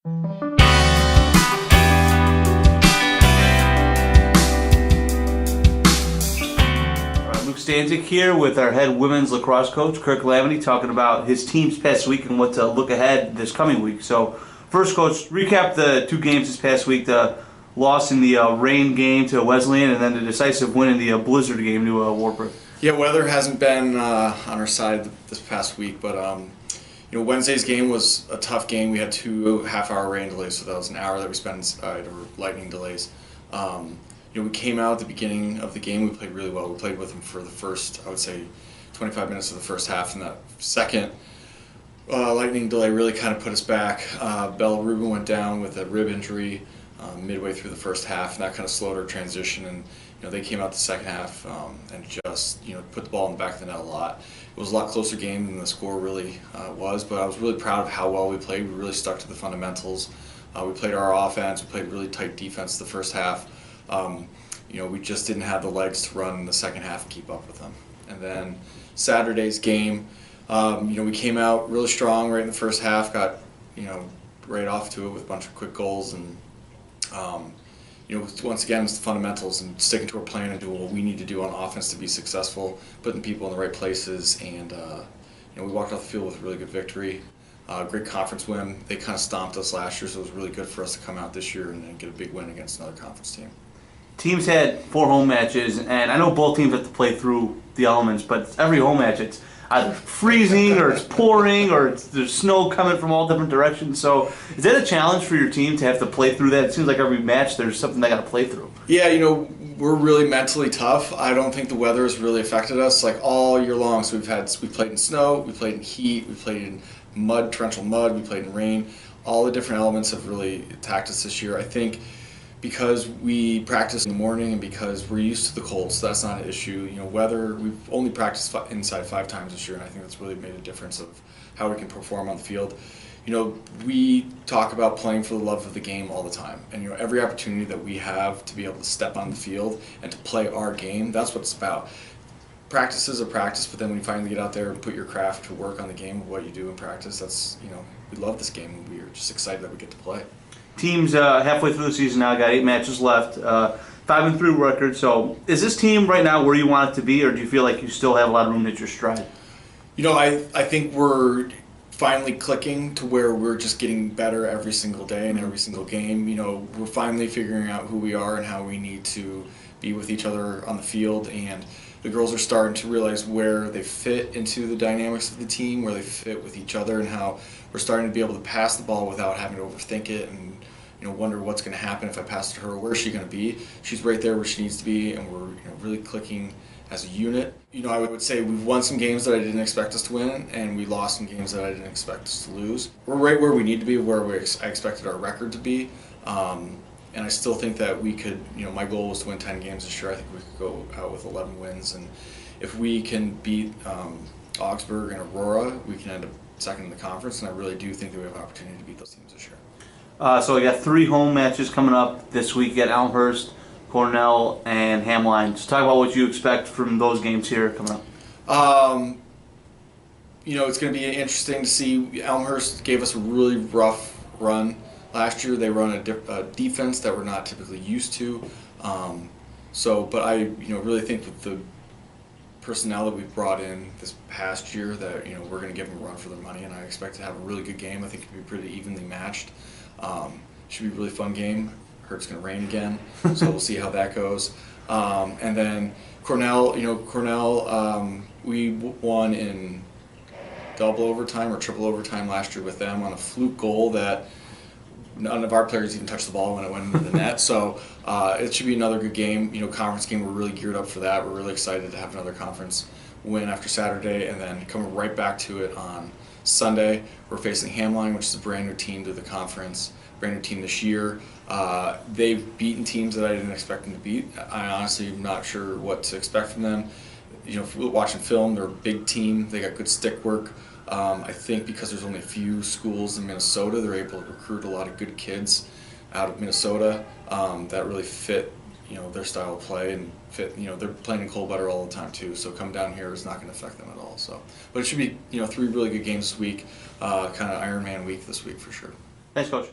Luke Stanzik here with our head women's lacrosse coach, Kirk Lamitie, talking about his team's past week and what to look ahead this coming week. So, first, Coach, recap the two games this past week, the loss in the rain game to Wesleyan and then the decisive win in the blizzard game to Wartburg. Yeah, weather hasn't been on our side this past week, but Wednesday's game was a tough game. We had 2 half-hour rain delays, so that was an hour that we spent inside, or lightning delays. We came out at the beginning of the game. We played really well. We played with them for the first, I would say, 25 minutes of the first half, and that second lightning delay really kind of put us back. Bella Rubin went down with a rib injury midway through the first half, and that kind of slowed our transition. And they came out the second half and just put the ball in the back of the net a lot. It was a lot closer game than the score really was, but I was really proud of how well we played. We really stuck to the fundamentals. We played our offense. We played really tight defense the first half. We just didn't have the legs to run in the second half and keep up with them. And then Saturday's game, we came out really strong right in the first half, got right off to it with a bunch of quick goals, and once again it's the fundamentals and sticking to our plan and doing what we need to do on offense to be successful, putting people in the right places, and we walked off the field with a really good victory. Great conference win. They kind of stomped us last year, so it was really good for us to come out this year and get a big win against another conference team. Teams had 4 home matches, and I know both teams have to play through the elements, but every home match it's either freezing or it's pouring or there's snow coming from all different directions. So is that a challenge for your team to have to play through that? It seems like every match there's something they got to play through. Yeah, we're really mentally tough. I don't think the weather has really affected us like all year long. So we played in snow, we played in heat, we played in mud, torrential mud, we played in rain. All the different elements have really attacked us this year. I think because we practice in the morning and because we're used to the cold, so that's not an issue. Weather, we've only practiced inside 5 times this year, and I think that's really made a difference of how we can perform on the field. We talk about playing for the love of the game all the time, and every opportunity that we have to be able to step on the field and to play our game, that's what it's about. Practice is a practice, but then when you finally get out there and put your craft to work on the game of what you do in practice, that's, we love this game, and we're just excited that we get to play. Teams halfway through the season now, got 8 matches left, 5-3 record. So is this team right now where you want it to be, or do you feel like you still have a lot of room to hit your stride? I think we're finally clicking to where we're just getting better every single day and every single game. We're finally figuring out who we are and how we need to be with each other on the field, and the girls are starting to realize where they fit into the dynamics of the team, where they fit with each other, and how we're starting to be able to pass the ball without having to overthink it and wonder what's going to happen if I pass it to her. Where's she going to be? She's right there where she needs to be, and we're really clicking as a unit. I would say we've won some games that I didn't expect us to win, and we lost some games that I didn't expect us to lose. We're right where we need to be, where I expected our record to be. And I still think that we could, my goal was to win 10 games this year. I think we could go out with 11 wins. And if we can beat Augsburg and Aurora, we can end up second in the conference. And I really do think that we have an opportunity to beat those teams this year. So we got 3 home matches coming up this week. You got Elmhurst, Cornell, and Hamline. Just talk about what you expect from those games here coming up. It's going to be interesting to see. Elmhurst gave us a really rough run. Last year they run a defense that we're not typically used to, but I really think with the personnel that we've brought in this past year that we're going to give them a run for their money, and I expect to have a really good game. I think it'll be pretty evenly matched. Should be a really fun game. Heard it's going to rain again, so we'll see how that goes. And then Cornell, we won in double overtime or triple overtime last year with them on a fluke goal that none of our players even touched the ball when it went into the net. So it should be another good game. Conference game, we're really geared up for that. We're really excited to have another conference win after Saturday, and then coming right back to it on Sunday. We're facing Hamline, which is a brand new team to the conference, brand new team this year. They've beaten teams that I didn't expect them to beat. I honestly am not sure what to expect from them. If we're watching film, they're a big team. They got good stick work. I think because there's only a few schools in Minnesota, they're able to recruit a lot of good kids out of Minnesota that really fit, their style of play and fit. They're playing in cold weather all the time too, so coming down here is not going to affect them at all. So, but it should be, 3 really good games this week, kind of Ironman week this week for sure. Thanks, Coach.